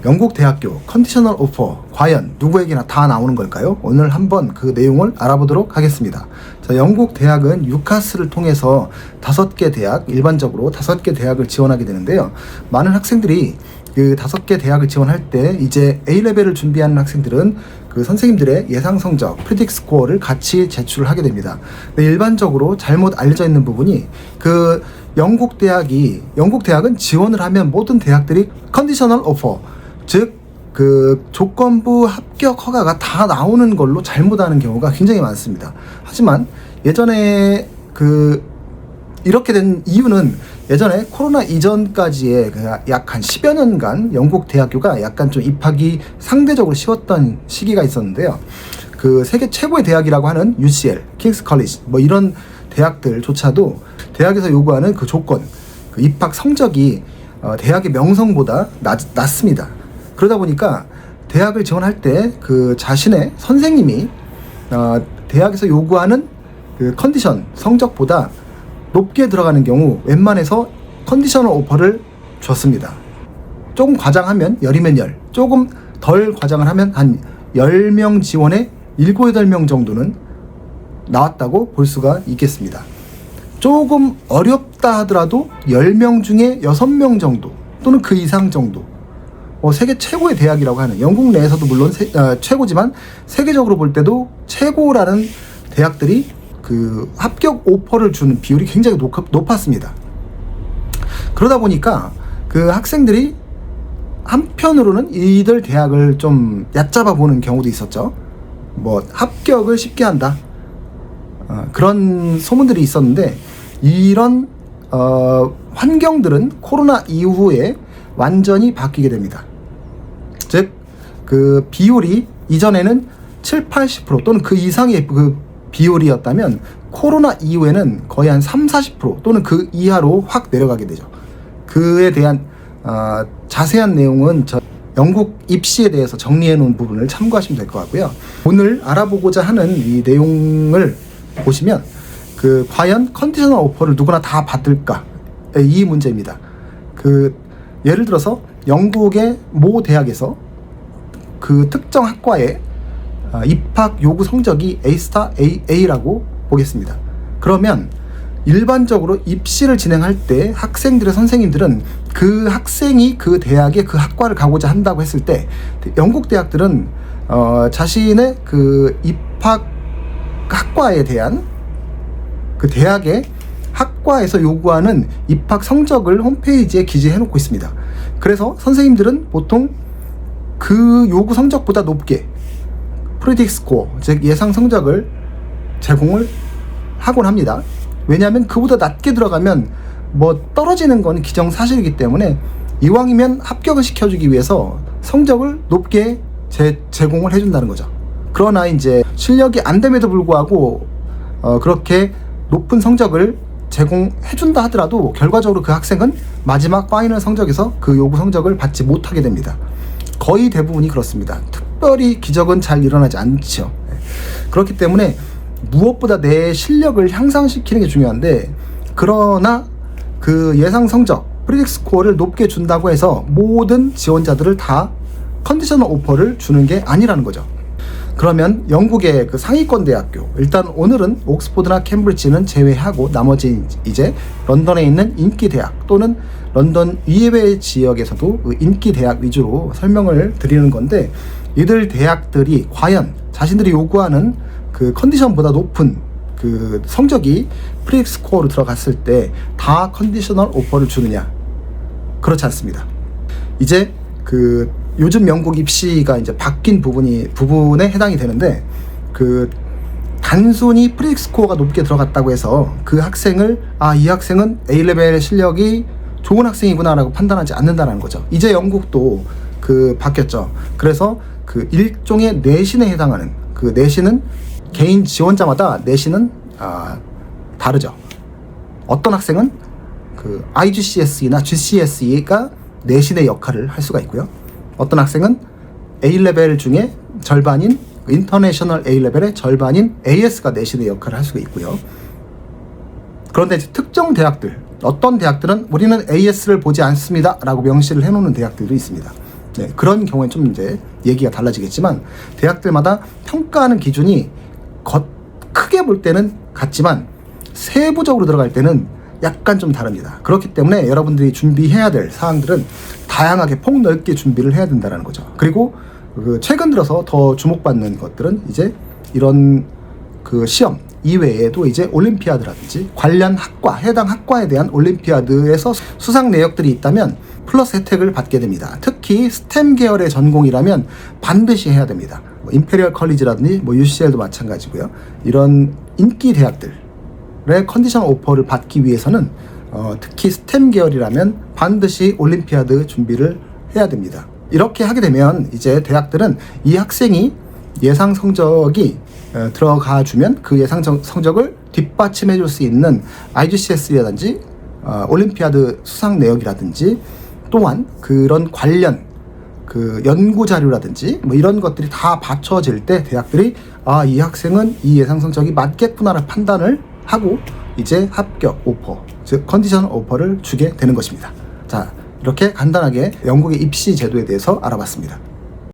영국 대학교 컨디셔널 오퍼 과연 누구에게나 다 나오는 걸까요? 오늘 한번 그 내용을 알아보도록 하겠습니다. 자, 영국 대학은 유카스를 통해서 5개 대학, 일반적으로 5개 대학을 지원하게 되는데요. 많은 학생들이 그 5개 대학을 지원할 때 이제 A레벨을 준비하는 학생들은 그 선생님들의 예상 성적, 프리딕 스코어를 같이 제출을 하게 됩니다. 일반적으로 잘못 알려져 있는 부분이 그 영국 대학은 지원을 하면 모든 대학들이 컨디셔널 오퍼, 즉 그 조건부 합격 허가가 다 나오는 걸로 잘못 아는 경우가 굉장히 많습니다. 하지만 예전에 이렇게 된 이유는 예전에 코로나 이전까지의 약 한 10여 년간 영국 대학교가 약간 좀 입학이 상대적으로 쉬웠던 시기가 있었는데요. 그 세계 최고의 대학이라고 하는 UCL, 킹스 컬리지 뭐 이런 대학들조차도 대학에서 요구하는 그 조건, 그 입학 성적이 대학의 명성보다 낮습니다. 그러다 보니까 대학을 지원할 때 그 자신의 선생님이 대학에서 요구하는 그 컨디션 성적보다 높게 들어가는 경우 웬만해서 컨디셔널 오퍼를 줬습니다. 조금 과장하면 10이면 10, 조금 덜 과장을 하면 한 10명 지원에 7, 8명 정도는 나왔다고 볼 수가 있겠습니다. 조금 어렵다 하더라도 10명 중에 6명 정도 또는 그 이상 정도, 세계 최고의 대학이라고 하는, 영국 내에서도 물론 최고지만 세계적으로 볼 때도 최고라는 대학들이 그 합격 오퍼를 주는 비율이 굉장히 높았습니다. 그러다 보니까 그 학생들이 한편으로는 이들 대학을 좀 얕잡아 보는 경우도 있었죠. 뭐 합격을 쉽게 한다, 그런 소문들이 있었는데, 이런 환경들은 코로나 이후에 완전히 바뀌게 됩니다. 즉 그 비율이 이전에는 7, 80% 또는 그 이상의 그 비율이었다면 코로나 이후에는 거의 한 3, 40% 또는 그 이하로 확 내려가게 되죠. 그에 대한 자세한 내용은 영국 입시에 대해서 정리해 놓은 부분을 참고하시면 될 것 같고요. 오늘 알아보고자 하는 이 내용을 보시면 그 과연 컨디셔널 오퍼를 누구나 다 받을까, 이 문제입니다. 그 예를 들어서 영국의 모 대학에서 그 특정 학과에 입학 요구 성적이 A라고 보겠습니다. 그러면 일반적으로 입시를 진행할 때 학생들의 선생님들은 그 학생이 그 대학의 그 학과를 가고자 한다고 했을 때, 영국 대학들은 자신의 그 입학 학과에 대한 그 대학의 학과에서 요구하는 입학 성적을 홈페이지에 기재해 놓고 있습니다. 그래서 선생님들은 보통 그 요구 성적보다 높게 프리딕 스코어, 즉 예상 성적을 제공을 하곤 합니다. 왜냐하면 그보다 낮게 들어가면 뭐 떨어지는 건 기정사실이기 때문에 이왕이면 합격을 시켜주기 위해서 성적을 높게 제공을 해준다는 거죠. 그러나 이제 실력이 안 됨에도 불구하고 그렇게 높은 성적을 제공해준다 하더라도 결과적으로 그 학생은 마지막 파이널 성적에서 그 요구 성적을 받지 못하게 됩니다. 거의 대부분이 그렇습니다. 특별히 기적은 잘 일어나지 않죠. 그렇기 때문에 무엇보다 내 실력을 향상시키는 게 중요한데, 그러나 그 예상 성적, 프리딕 스코어를 높게 준다고 해서 모든 지원자들을 다 컨디셔널 오퍼를 주는 게 아니라는 거죠. 그러면 영국의 그 상위권 대학교, 일단 오늘은 옥스포드나 캠브리지는 제외하고 나머지 이제 런던에 있는 인기 대학 또는 런던 이외 지역에서도 그 인기 대학 위주로 설명을 드리는 건데, 이들 대학들이 과연 자신들이 요구하는 그 컨디션보다 높은 그 성적이 프리딕 스코어로 들어갔을 때 다 컨디셔널 오퍼를 주느냐? 그렇지 않습니다. 이제 그 요즘 영국 입시가 이제 바뀐 부분에 해당이 되는데, 그 단순히 프리딕 스코어가 높게 들어갔다고 해서 그 학생을 이 학생은 A레벨 실력이 좋은 학생이구나 라고 판단하지 않는다는 거죠. 이제 영국도 그 바뀌었죠. 그래서 그 일종의 내신에 해당하는, 그 내신은 개인 지원자마다 내신은 다르죠. 어떤 학생은 그 IGCSE나 GCSE가 내신의 역할을 할 수가 있고요. 어떤 학생은 A레벨 중에 절반인 인터내셔널 A레벨의 절반인 AS가 내신의 역할을 할 수가 있고요. 그런데 특정 대학들, 어떤 대학들은 우리는 AS를 보지 않습니다 라고 명시를 해놓는 대학들도 있습니다. 네, 그런 경우엔 좀 이제 얘기가 달라지겠지만 대학들마다 평가하는 기준이 크게 볼 때는 같지만 세부적으로 들어갈 때는 약간 좀 다릅니다. 그렇기 때문에 여러분들이 준비해야 될 사항들은 다양하게 폭넓게 준비를 해야 된다는 거죠. 그리고 최근 들어서 더 주목받는 것들은 이제 이런 시험 이외에도 이제 올림피아드라든지 관련 학과, 해당 학과에 대한 올림피아드에서 수상 내역들이 있다면 플러스 혜택을 받게 됩니다. 특히 스템 계열의 전공이라면 반드시 해야 됩니다. 임페리얼 컬리지라든지 UCL도 마찬가지고요. 이런 인기 대학들의 컨디션 오퍼를 받기 위해서는 특히 스템 계열이라면 반드시 올림피아드 준비를 해야 됩니다. 이렇게 하게 되면 이제 대학들은 이 학생이 예상 성적이 들어가 주면 그 예상 성적을 뒷받침해 줄 수 있는 IGCS라든지 올림피아드 수상 내역이라든지 또한 그런 관련 연구 자료라든지 이런 것들이 다 받쳐질 때 대학들이 이 학생은 이 예상 성적이 맞겠구나를 판단을 하고 이제 합격 오퍼, 즉 컨디션 오퍼를 주게 되는 것입니다. 자, 이렇게 간단하게 영국의 입시 제도에 대해서 알아봤습니다.